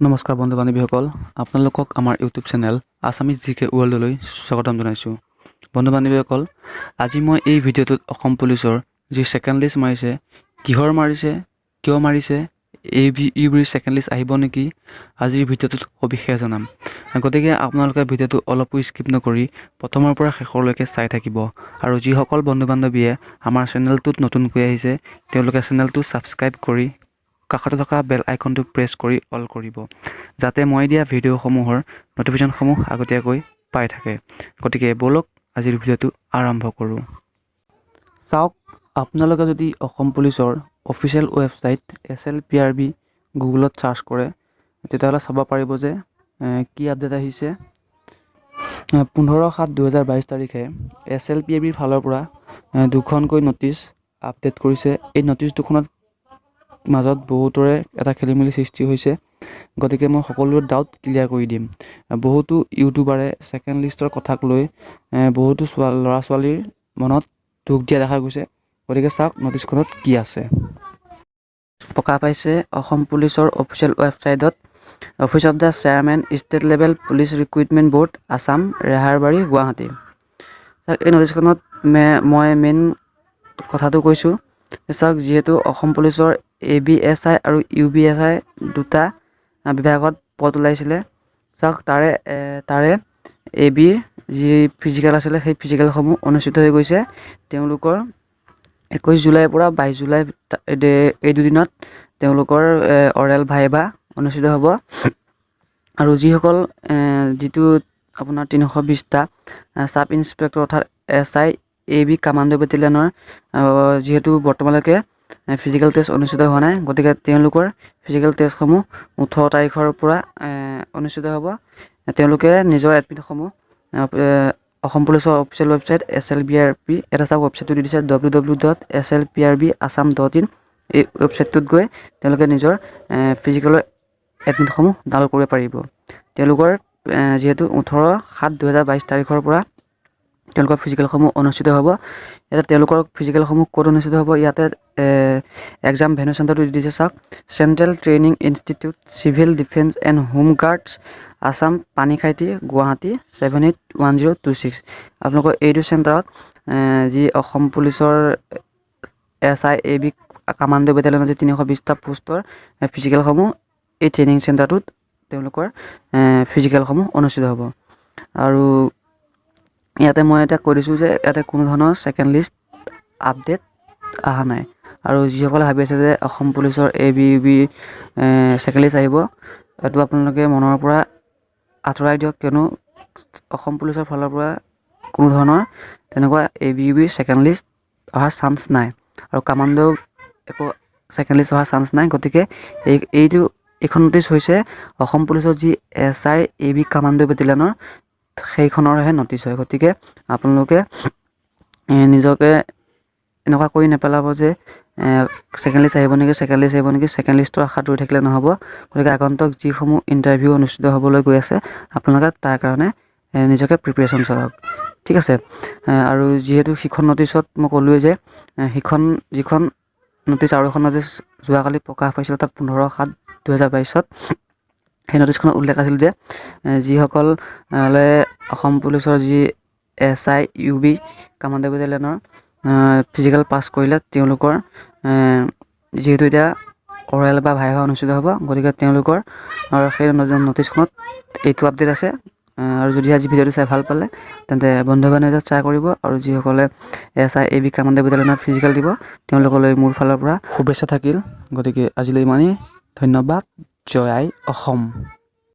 নমস্কাৰ বন্ধু বান্ধৱীসকল, আপোনালোকক আমাৰ ইউটিউব চেনেল আছামিজ জিকে ৱৰ্ল্ডলৈ স্বাগতম জনাইছোঁ। বন্ধু বান্ধৱীসকল, আজি মই এই ভিডিঅ'টোত অসম পুলিচৰ যি ছেকেণ্ড লিষ্ট মাৰিছে, কিহৰ মাৰিছে, কিয় মাৰিছে, ইউবিৰ ছেকেণ্ড লিষ্ট আহিব নেকি, আজিৰ ভিডিঅ'টোত সবিশেষ জনাম। গতিকে আপোনালোকে ভিডিঅ'টো অলপো স্কিপ নকৰি প্ৰথমৰ পৰা শেষলৈকে চাই থাকিব। আৰু যিসকল বন্ধু বান্ধৱীয়ে আমাৰ চেনেলটোত নতুনকৈ আহিছে, তেওঁলোকে চেনেলটো ছাবস্ক্ৰাইব কৰি কাষতে থকা বেল আইকনটো প্ৰেছ কৰি অল কৰিব, যাতে মই দিয়া ভিডিঅ'সমূহৰ নটিফিকেশ্যনসমূহ আগতীয়াকৈ পাই থাকে। গতিকে ব'লক আজিৰ ভিডিঅ'টো আৰম্ভ কৰোঁ। চাওক, আপোনালোকে যদি অসম পুলিচৰ অফিচিয়েল ৱেবছাইট SLPRB গুগলত চাৰ্চ কৰে, তেতিয়াহ'লে চাব পাৰিব যে কি আপডেট আহিছে। 15/7/2022 তাৰিখে SLPRBৰ ফালৰ পৰা দুখনকৈ নটিচ আপডেট কৰিছে। এই নটিচ দুখনত মাজত বহুতৰে এটা খেলিমেলি সৃষ্টি হৈছে, গতিকে মই সকলো ডাউট ক্লিয়াৰ কৰি দিম। বহুতো ইউটিউবাৰে ছেকেণ্ড লিষ্টৰ কথাক লৈ বহুতো ল'ৰা ছোৱালীৰ মনত দুখ দিয়া দেখা গৈছে। গতিকে চাওক নটিচখনত কি আছে। প্ৰকাশ পাইছে অসম পুলিচৰ অফিচিয়েল ৱেবছাইটত, office of the chairman state level police recruitment board Assam, Rehabari, Guwahati. এই নটিচখনত মই মেইন কথাটো কৈছোঁ। চাওক, যিহেতু অসম পুলিচৰ ABSI আৰু UBSI দুটা বিভাগত পদ ওলাইছিলে। চাওক, তাৰে ABৰ যি ফিজিকেল আছিলে, সেই ফিজিকেলসমূহ অনুষ্ঠিত হৈ গৈছে। তেওঁলোকৰ 21 জুলাইৰ পৰা 22 জুলাই এই দুদিনত তেওঁলোকৰ অৰেল ভাইভা অনুষ্ঠিত হ'ব। আৰু যিসকল যিটো আপোনাৰ 320টা ছাব ইনস্পেক্টৰ অৰ্থাৎ SI AB কামাণ্ডো বেটেলিয়নৰ যিহেতু বৰ্তমানলৈকে ফিজিকেল টেষ্ট অনুষ্ঠিত হোৱা নাই, গতিকে তেওঁলোকৰ ফিজিকেল টেষ্টসমূহ 18 তাৰিখৰ পৰা অনুষ্ঠিত হ'ব। তেওঁলোকে নিজৰ এডমিটসমূহ অসম পুলিচৰ অফিচিয়েল ৱেবছাইট SLPRB, এটা চাওক ৱেবছাইটটো দি দিছে www.slprbassam.in। এই ৱেবছাইটটোত গৈ তেওঁলোকে নিজৰ ফিজিকেলৰ এডমিটসমূহ ডাউনলোড কৰিব পাৰিব। তেওঁলোকৰ যিহেতু 18/7/2022 তাৰিখৰ পৰা তেওঁলোকৰ ফিজিকেলসমূহ অনুষ্ঠিত হ'ব। এতিয়া তেওঁলোকৰ ফিজিকেলসমূহ ক'ত অনুষ্ঠিত হ'ব, ইয়াতে এক্সাম ভেনু চেণ্টাৰটো দি দিছে। চাওক, central training institute civil defence and home guards Assam, পানীখাইটি, গুৱাহাটী 781026। আপোনালোকৰ এইটো চেণ্টাৰত যি অসম পুলিচৰ SI AB কামাণ্ডো বেটেলিয়নৰ যি 320টা পোষ্টৰ ফিজিকেলসমূহ, এই ট্ৰেইনিং চেণ্টাৰটোত তেওঁলোকৰ ফিজিকেলসমূহ অনুষ্ঠিত হ'ব। আৰু ইয়াতে মই এতিয়া কৈ দিছোঁ যে ইয়াতে কোনো ধৰণৰ ছেকেণ্ড লিষ্ট আপডেট অহা নাই। আৰু যিসকলে ভাবি আছে যে অসম পুলিচৰ ABUB ছেকেণ্ড লিষ্ট আহিব, এইটো আপোনালোকে মনৰ পৰা আঁতৰাই দিয়ক, কিয়নো অসম পুলিচৰ ফালৰ পৰা কোনো ধৰণৰ তেনেকুৱা ABUB ছেকেণ্ড লিষ্ট অহাৰ চান্স নাই, আৰু কামাণ্ডো একো ছেকেণ্ড লিষ্ট অহাৰ চান্স নাই। গতিকে এইখন নটিচ হৈছে অসম পুলিচৰ যি SI AB কামাণ্ডো বেটেলিয়নৰ সেইখনৰহে নটিচ হয়। গতিকে আপোনালোকে নিজকে এনেকুৱা কৰি নেপেলাব যে ছেকেণ্ড লিষ্ট আহিব নেকি, ছেকেণ্ড লিষ্টৰ আশাত ৰৈ থাকিলে নহ'ব। গতিকে আগন্তুক যিসমূহ ইণ্টাৰভিউ অনুষ্ঠিত হ'বলৈ গৈ আছে, আপোনালোকে তাৰ কাৰণে নিজকে প্ৰিপেৰেশ্যন চলাওক, ঠিক আছে। আৰু যিহেতু সিখন নটিচত মই ক'লোৱেই যে যিখন নটিচ আৰু এখন নটিচ যোৱাকালি প্ৰকাশ পাইছিল, তাত 15/7/2022 সেই নটিচখনত উল্লেখ আছিল যে যিসকলে অসম পুলিচৰ যি SI UB কামাণ্ডো বেটেলিয়নৰ ফিজিকেল পাছ কৰিলে, তেওঁলোকৰ যিহেতু এতিয়া অৰেল বা ভাইভা অনুষ্ঠিত হ'ব, গতিকে তেওঁলোকৰ সেই নটিচখনত এইটো আপডেট আছে। আৰু যদি আজি ভিডিঅ'টো চাই ভাল পালে, তেন্তে বন্ধু বান্ধৱীক শ্বেয়াৰ কৰিব। আৰু যিসকলে SI AB কামাণ্ডো বেটেলিয়নৰ ফিজিকেল দিব, তেওঁলোকলৈ মোৰ ফালৰ পৰা শুভেচ্ছা থাকিল। গতিকে আজিলৈ ইমানেই, ধন্যবাদ। জয় আই অসম।